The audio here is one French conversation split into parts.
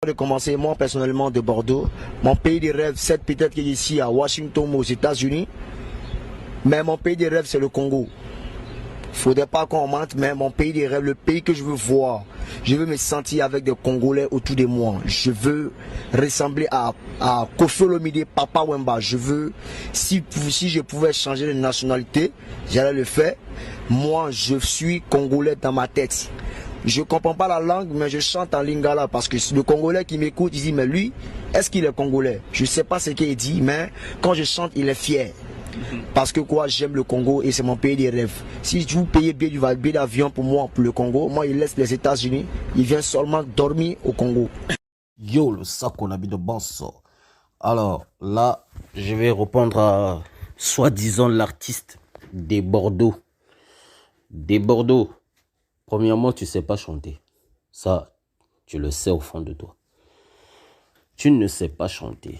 De commencer, moi personnellement de Bordeaux, mon pays de rêve, c'est peut-être qu'il est ici à Washington aux États-Unis, mais mon pays de rêve c'est le Congo. Faudrait pas qu'on mente, mais mon pays de rêve, le pays que je veux voir, je veux me sentir avec des Congolais autour de moi. Je veux ressembler à Koffi Olomide, Papa Wemba. Je veux, si je pouvais changer de nationalité, j'allais le faire. Moi, je suis Congolais dans ma tête. Je ne comprends pas la langue, mais je chante en lingala parce que le Congolais qui m'écoute, il dit, mais lui, est-ce qu'il est Congolais? Je ne sais pas ce qu'il dit, mais quand je chante, il est fier. Parce que quoi, j'aime le Congo et c'est mon pays des rêves. Si vous payez billet d'avion pour moi, pour le Congo, moi, il laisse les États-Unis, il vient seulement dormir au Congo. Yo, le sac qu'on habite de Banso. Alors, là, je vais répondre à, soi-disant, l'artiste des Bordeaux. Des Bordeaux. Premièrement, tu sais pas chanter. Ça, tu le sais au fond de toi. Tu ne sais pas chanter.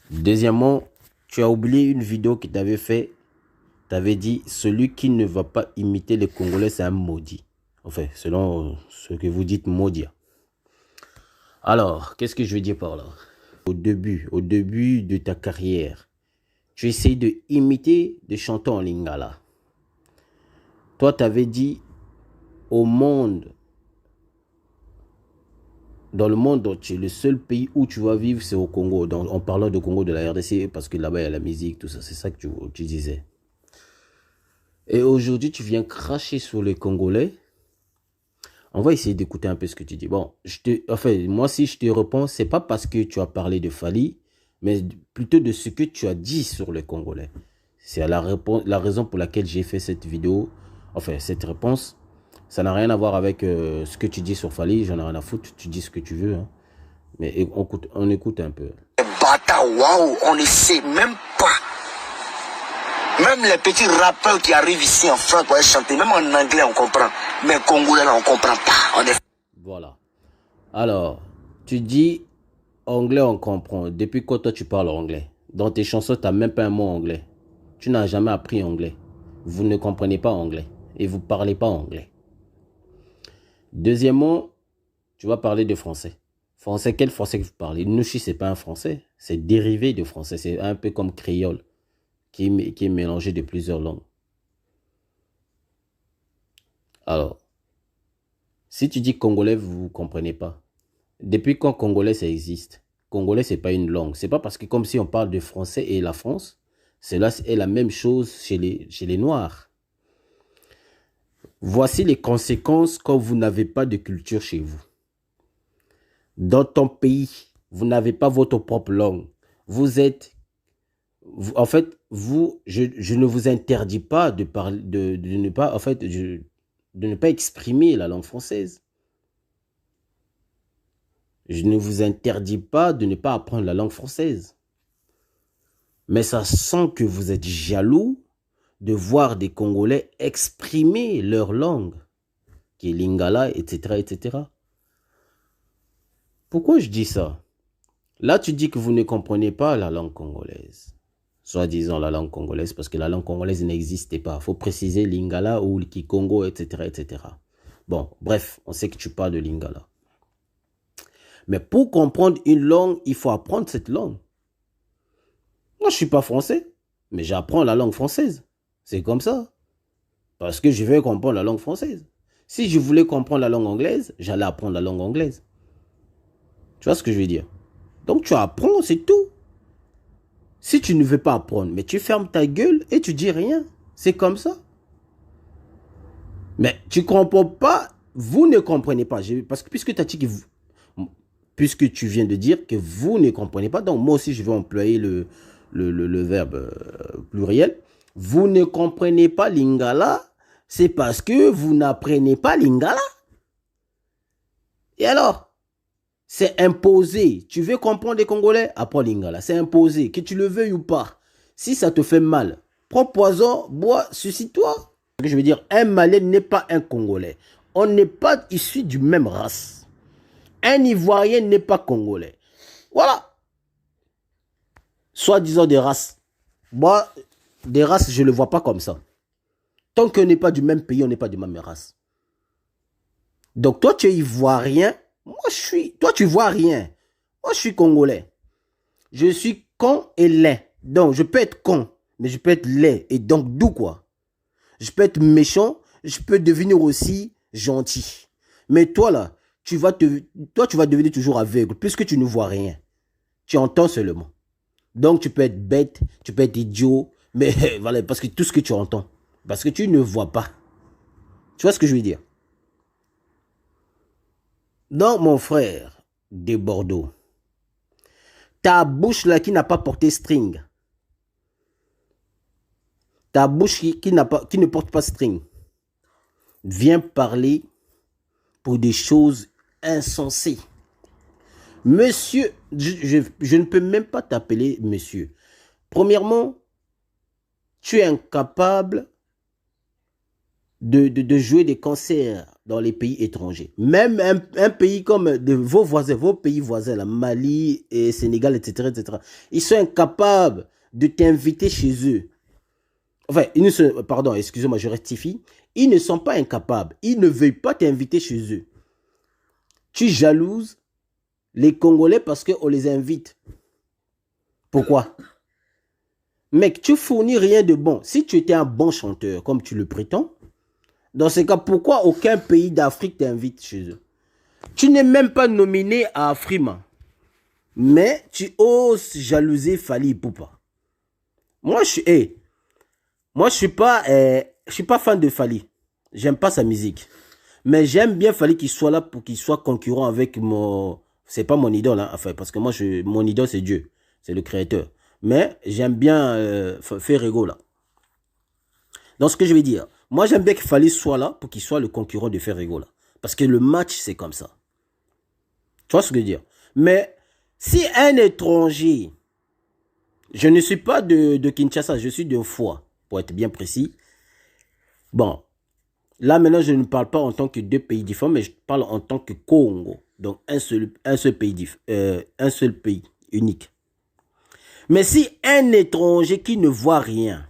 Deuxièmement, tu as oublié une vidéo que tu avais fait. Tu avais dit, celui qui ne va pas imiter les Congolais, c'est un maudit. Enfin, selon ce que vous dites, maudit. Alors, qu'est-ce que je veux dire par là? Au début de ta carrière, tu essayes de imiter des chanteurs en lingala. Toi, tu avais dit, au monde, dans le monde entier, le seul pays où tu vas vivre, c'est au Congo. En parlant de Congo, de la RDC, parce que là-bas, il y a la musique, tout ça. C'est ça que tu disais. Et aujourd'hui, tu viens cracher sur les Congolais. On va essayer d'écouter un peu ce que tu dis. Bon, moi, si je te réponds, c'est pas parce que tu as parlé de Fally, mais plutôt de ce que tu as dit sur les Congolais. C'est la raison pour laquelle j'ai fait cette vidéo. Enfin, cette réponse. Ça n'a rien à voir avec ce que tu dis sur Fally. J'en ai rien à foutre. Tu dis ce que tu veux. Hein. Mais on écoute un peu. Bata, waouh, on ne sait même pas. Même les petits rappeurs qui arrivent ici en France pour chanter, même en anglais on comprend. Mais congolais là on comprend pas. Voilà. Alors, tu dis anglais on comprend. Depuis quand toi tu parles anglais? Dans tes chansons, tu n'as même pas un mot anglais. Tu n'as jamais appris anglais. Vous ne comprenez pas anglais. Et vous ne parlez pas anglais. Deuxièmement, tu vas parler de français. Français, quel français que vous parlez? Nushi, ce n'est pas un français. C'est dérivé de français. C'est un peu comme créole, qui est mélangé de plusieurs langues. Alors, si tu dis congolais, vous ne comprenez pas. Depuis quand congolais, ça existe? Congolais, ce n'est pas une langue. Ce n'est pas parce que comme si on parle de français et la France, cela est la même chose chez les Noirs. Voici les conséquences quand vous n'avez pas de culture chez vous. Dans ton pays, vous n'avez pas votre propre langue. Vous êtes... en fait, je ne vous interdis pas de parler, de ne pas, en fait, de ne pas exprimer la langue française. Je ne vous interdis pas de ne pas apprendre la langue française. Mais ça sent que vous êtes jaloux de voir des Congolais exprimer leur langue, qui est lingala, etc., etc. Pourquoi je dis ça? Là, tu dis que vous ne comprenez pas la langue congolaise. Soi-disant la langue congolaise, parce que la langue congolaise n'existait pas. Il faut préciser lingala ou le kikongo, etc., etc. Bon, bref, on sait que tu parles de lingala. Mais pour comprendre une langue, il faut apprendre cette langue. Moi, je ne suis pas français, mais j'apprends la langue française. C'est comme ça. Parce que je veux comprendre la langue française. Si je voulais comprendre la langue anglaise, j'allais apprendre la langue anglaise. Tu vois ce que je veux dire? Donc, tu apprends, c'est tout. Si tu ne veux pas apprendre, mais tu fermes ta gueule et tu dis rien. C'est comme ça. Mais tu ne comprends pas, vous ne comprenez pas. Parce que puisque tu as dit que vous... Puisque tu viens de dire que vous ne comprenez pas, donc moi aussi je vais employer le verbe pluriel. Vous ne comprenez pas lingala, c'est parce que vous n'apprenez pas lingala. Et alors, c'est imposé. Tu veux comprendre les Congolais? Apprends lingala. C'est imposé, que tu le veuilles ou pas. Si ça te fait mal, prends poison, bois, suicide-toi. Je veux dire, un Malais n'est pas un Congolais. On n'est pas issus du même race. Un Ivoirien n'est pas Congolais. Voilà. Soi-disant des races. Moi, des races, je ne le vois pas comme ça. Tant qu'on n'est pas du même pays, on n'est pas de même race. Donc toi, tu es Ivoirien, Moi, toi, tu vois rien. Moi, je suis congolais. Je suis con et laid. Donc, je peux être con, mais je peux être laid. Et donc, d'où quoi? Je peux être méchant, je peux devenir aussi gentil. Mais toi, là, tu vas devenir toujours aveugle, puisque tu ne vois rien. Tu entends seulement. Donc, tu peux être bête, tu peux être idiot, mais voilà, parce que tout ce que tu entends. Parce que tu ne vois pas. Tu vois ce que je veux dire? Donc, mon frère de Bordeaux, ta bouche là qui n'a pas porté string, ta bouche qui ne porte pas string, vient parler pour des choses insensées. Monsieur, je ne peux même pas t'appeler monsieur. Premièrement, tu es incapable de jouer des concerts dans les pays étrangers. Même un pays comme vos voisins, vos pays voisins, là, Mali et Sénégal, etc., etc., ils sont incapables de t'inviter chez eux. Enfin, pardon, excusez-moi, je rectifie. Ils ne sont pas incapables. Ils ne veulent pas t'inviter chez eux. Tu jalouses les Congolais parce qu'on les invite. Pourquoi? Mec, tu fournis rien de bon. Si tu étais un bon chanteur, comme tu le prétends, dans ce cas, pourquoi aucun pays d'Afrique t'invite chez eux? Tu n'es même pas nominé à Afrima. Mais tu oses jalouser Fally Ipupa. Moi, je suis pas fan de Fally. J'aime pas sa musique. Mais j'aime bien Fally qu'il soit là pour qu'il soit concurrent avec mon... C'est pas mon idole, hein, enfin, parce que moi, mon idole, c'est Dieu. C'est le créateur. Mais j'aime bien Ferrego, là. Donc, ce que je veux dire, moi, j'aime bien que Fally soit là pour qu'il soit le concurrent de Ferrego, là. Parce que le match, c'est comme ça. Tu vois ce que je veux dire? Mais si un étranger, je ne suis pas de Kinshasa, je suis de Foix, pour être bien précis. Bon, là, maintenant, je ne parle pas en tant que deux pays différents, mais je parle en tant que Congo. Donc, un seul pays unique. Mais si un étranger qui ne voit rien,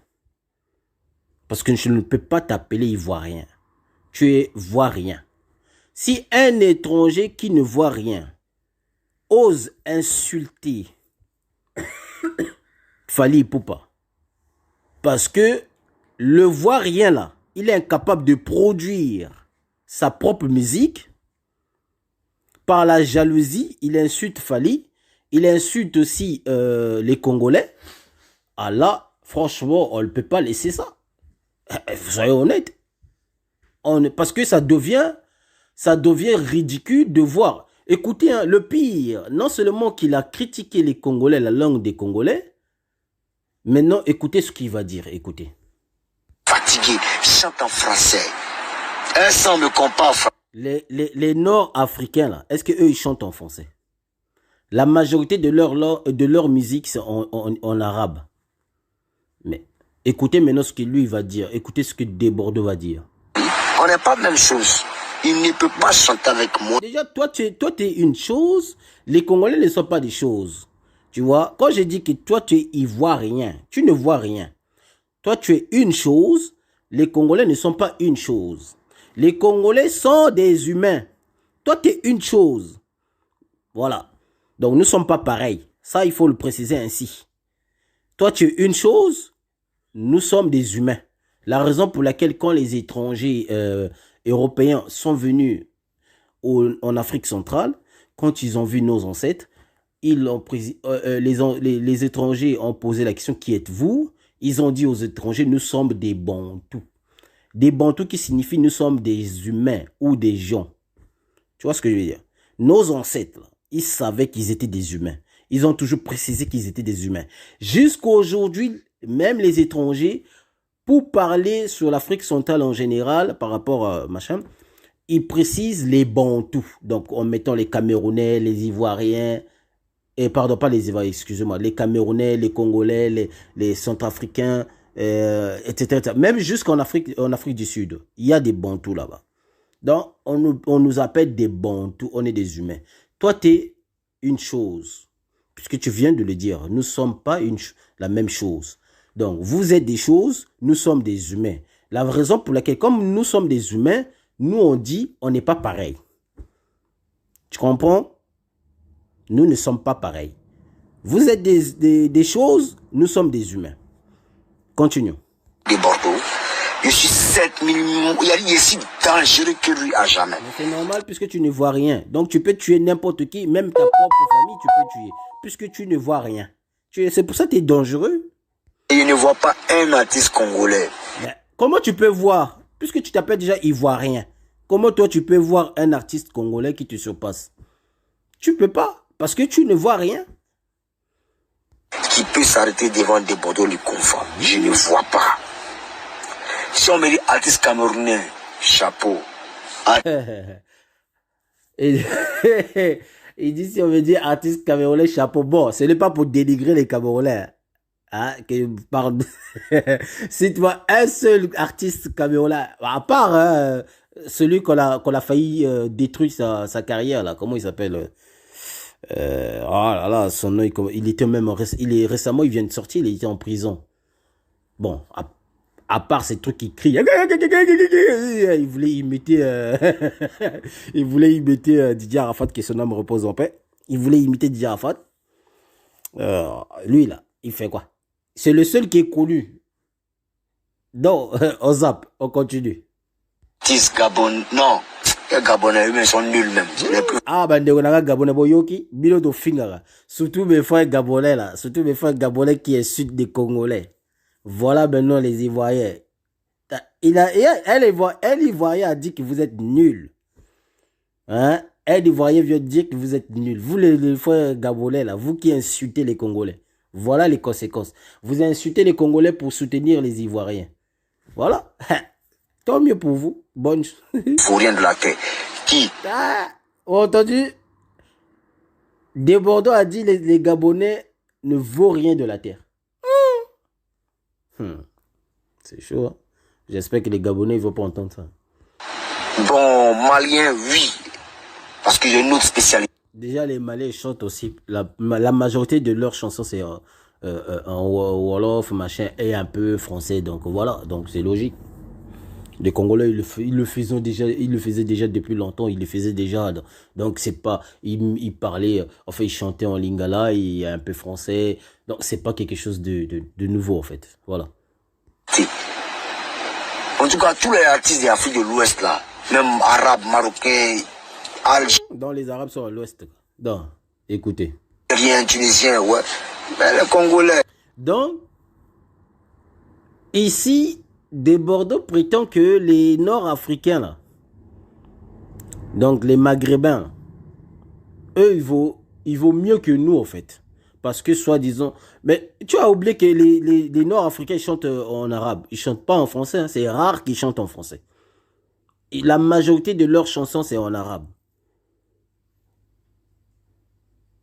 parce que je ne peux pas t'appeler ivoirien, tu es voirien. Si un étranger qui ne voit rien ose insulter Fally Ipupa, parce que le voirien là, il est incapable de produire sa propre musique, par la jalousie, il insulte Fally, il insulte aussi les Congolais. Ah là, franchement, on ne peut pas laisser ça. Soyons honnêtes. Parce que ça devient ridicule de voir. Écoutez, hein, le pire, non seulement qu'il a critiqué les Congolais, la langue des Congolais, maintenant, écoutez ce qu'il va dire, écoutez. Fatigué, chante en français. Un sang me compare. Les Nord-Africains, là, est-ce qu'eux, ils chantent en français? La majorité de leur musique, c'est en arabe. Mais écoutez maintenant ce que lui va dire. Écoutez ce que Desbordeaux va dire. On n'est pas la même chose. Il ne peut pas chanter avec moi. Déjà, toi, tu es une chose. Les Congolais ne sont pas des choses. Tu vois, quand je dis que toi, y vois rien, tu ne vois rien. Toi, tu es une chose. Les Congolais ne sont pas une chose. Les Congolais sont des humains. Toi, tu es une chose. Voilà. Donc, nous ne sommes pas pareils. Ça, il faut le préciser ainsi. Toi, tu es une chose. Nous sommes des humains. La raison pour laquelle, quand les étrangers européens sont venus en Afrique centrale, quand ils ont vu nos ancêtres, les étrangers ont posé la question, qui êtes-vous? Ils ont dit aux étrangers, nous sommes des Bantous. Des Bantous qui signifient nous sommes des humains ou des gens. Tu vois ce que je veux dire? Nos ancêtres, là, ils savaient qu'ils étaient des humains. Ils ont toujours précisé qu'ils étaient des humains. Jusqu'à aujourd'hui, même les étrangers, pour parler sur l'Afrique centrale en général, par rapport à machin, ils précisent les Bantous. Donc, en mettant les Camerounais, les Ivoiriens, et pardon, pas les Ivoiriens, excusez-moi, les Camerounais, les Congolais, les Centrafricains, etc. Même jusqu'en Afrique du Sud, il y a des Bantous là-bas. Donc, on nous appelle des Bantous, on est des humains. Toi, tu es une chose, puisque tu viens de le dire, nous ne sommes pas la même chose. Donc, vous êtes des choses, nous sommes des humains. La raison pour laquelle, comme nous sommes des humains, nous on dit, on n'est pas pareil. Tu comprends? Nous ne sommes pas pareils. Vous êtes des choses, nous sommes des humains. Continuons. De Bordeaux, je suis 7000 millions. Il y a aussi dangereux que lui à jamais. C'est normal puisque tu ne vois rien. Donc tu peux tuer n'importe qui, même ta propre famille, tu peux tuer. Puisque tu ne vois rien. C'est pour ça que tu es dangereux. Et je ne vois pas un artiste congolais. Mais comment tu peux voir? Puisque tu t'appelles déjà Ivoirien. Comment toi tu peux voir un artiste congolais qui te surpasse? Tu peux pas. Parce que tu ne vois rien. Qui peut s'arrêter devant des Bordeaux lui confort. Je ne vois pas. Si on me dit artiste camerounais, chapeau. Il dit si on me dit artiste camerounais, chapeau. Bon, ce n'est pas pour dénigrer les Camerounais. Hein, pardon. Si tu vois un seul artiste camerounais, à part celui qu'on a failli détruire sa carrière, là, comment il s'appelle oh là là, son nom, il était même récemment, il vient de sortir, il était en prison. Bon, à part ces trucs qui crient, il voulait imiter, il voulait imiter Didier Arafat, que son âme repose en paix. Il voulait imiter Didier Arafat. Lui là, il fait quoi? C'est le seul qui est connu. Donc, on zappe, on continue. Gabon, non. Les Gabonais, eux, sont nuls même. Ah, ben, on a Gabonais, boyoki, bilo do fingara. Surtout mes frères Gabonais là. Surtout mes frères Gabonais qui est sud des Congolais. Voilà maintenant les Ivoiriens. Un Ivoirien a dit que vous êtes nuls. Hein? Un Ivoirien vient de dire que vous êtes nuls. Vous les frères Gabonais là, vous qui insultez les Congolais. Voilà les conséquences. Vous insultez les Congolais pour soutenir les Ivoiriens. Voilà. Tant mieux pour vous. Bonne chose. Faut rien de la terre. Qui? Ah, entendu? De Bordeaux a dit les Gabonais ne vaut rien de la terre. C'est chaud. Hein? J'espère que les Gabonais ne vont pas entendre ça. Bon, Malien, oui. Parce que j'ai une autre spécialité. Déjà, les Maliens chantent aussi. La majorité de leurs chansons, c'est en Wolof, machin, et un peu français. Donc voilà, donc c'est logique. Les Congolais, ils le faisaient déjà depuis longtemps. Ils le faisaient déjà. Donc c'est pas, ils parlaient, enfin ils chantaient en lingala, et un peu français. Donc c'est pas quelque chose de nouveau en fait. Voilà. En tout cas, tous les artistes d'Afrique de l'Ouest là, même arabes, marocains, dans les Arabes sont à l'Ouest. Donc, écoutez. Algériens, Tunisiens, ouais. Mais les Congolais. Donc, ici, de Bordeaux prétend que les Nord-Africains, là, donc les Maghrébins, eux, ils vaut mieux que nous, en fait. Parce que, soi-disant... Mais tu as oublié que les Nord-Africains chantent en arabe. Ils chantent pas en français. Hein. C'est rare qu'ils chantent en français. Et la majorité de leurs chansons, c'est en arabe.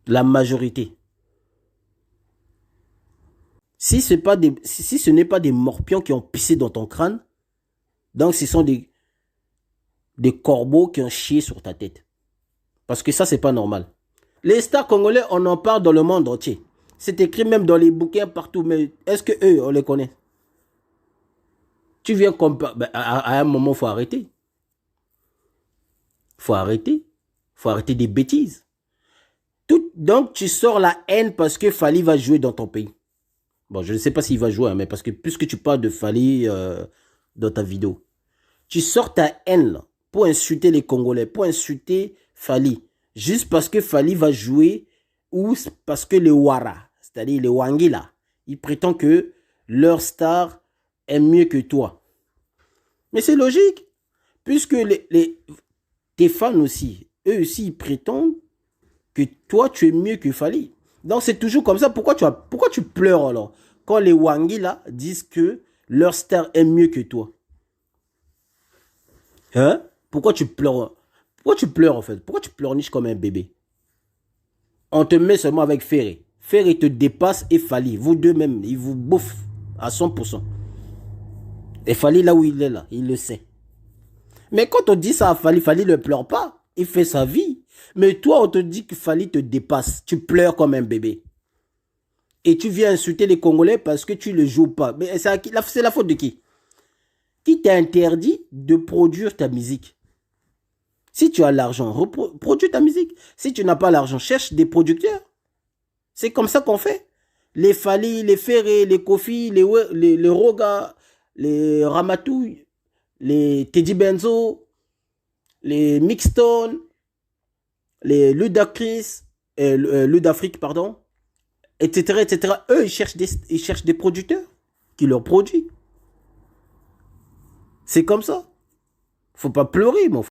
La majorité. Si ce n'est pas des morpions qui ont pissé dans ton crâne, donc ce sont des corbeaux qui ont chié sur ta tête. Parce que ça, c'est pas normal. Les stars congolais, on en parle dans le monde entier. C'est écrit même dans les bouquins partout. Mais est-ce que eux, on les connaît? Tu viens comparer. Ben, à un moment, il faut arrêter. Faut arrêter des bêtises. Donc, tu sors la haine parce que Fally va jouer dans ton pays. Bon, je ne sais pas s'il va jouer, hein, mais parce que puisque tu parles de Fally dans ta vidéo, tu sors ta haine là, pour insulter les Congolais, pour insulter Fally, juste parce que Fally va jouer ou parce que les Ouara, c'est-à-dire les Wangila, ils prétendent que leur star est mieux que toi. Mais c'est logique, puisque tes fans aussi, eux aussi, ils prétendent que toi, tu es mieux que Fally. Donc, c'est toujours comme ça. Pourquoi tu pleures alors? Quand les Wangila disent que leur star est mieux que toi. Hein? Pourquoi tu pleures? Pourquoi tu pleures en fait? Pourquoi tu pleurniches comme un bébé? On te met seulement avec Ferré. Ferré te dépasse et Fally. Vous deux même, ils vous bouffent à 100%. Et Fally là où il est là, il le sait. Mais quand on dit ça à Fally, Fally ne pleure pas. Il fait sa vie. Mais toi, on te dit que Fally te dépasse. Tu pleures comme un bébé. Et tu viens insulter les Congolais parce que tu ne le joues pas. Mais c'est la faute de qui? Qui t'a interdit de produire ta musique? Si tu as l'argent, produis ta musique. Si tu n'as pas l'argent, cherche des producteurs. C'est comme ça qu'on fait. Les Fali, les Ferré, les Kofi, les Roga, les Ramatouille, les Teddy Benzo, les Mixstone, les Ludacris, Ludafrique, pardon, etc., etc. Eux, ils cherchent des producteurs qui leur produisent. C'est comme ça. Faut pas pleurer, mon frère.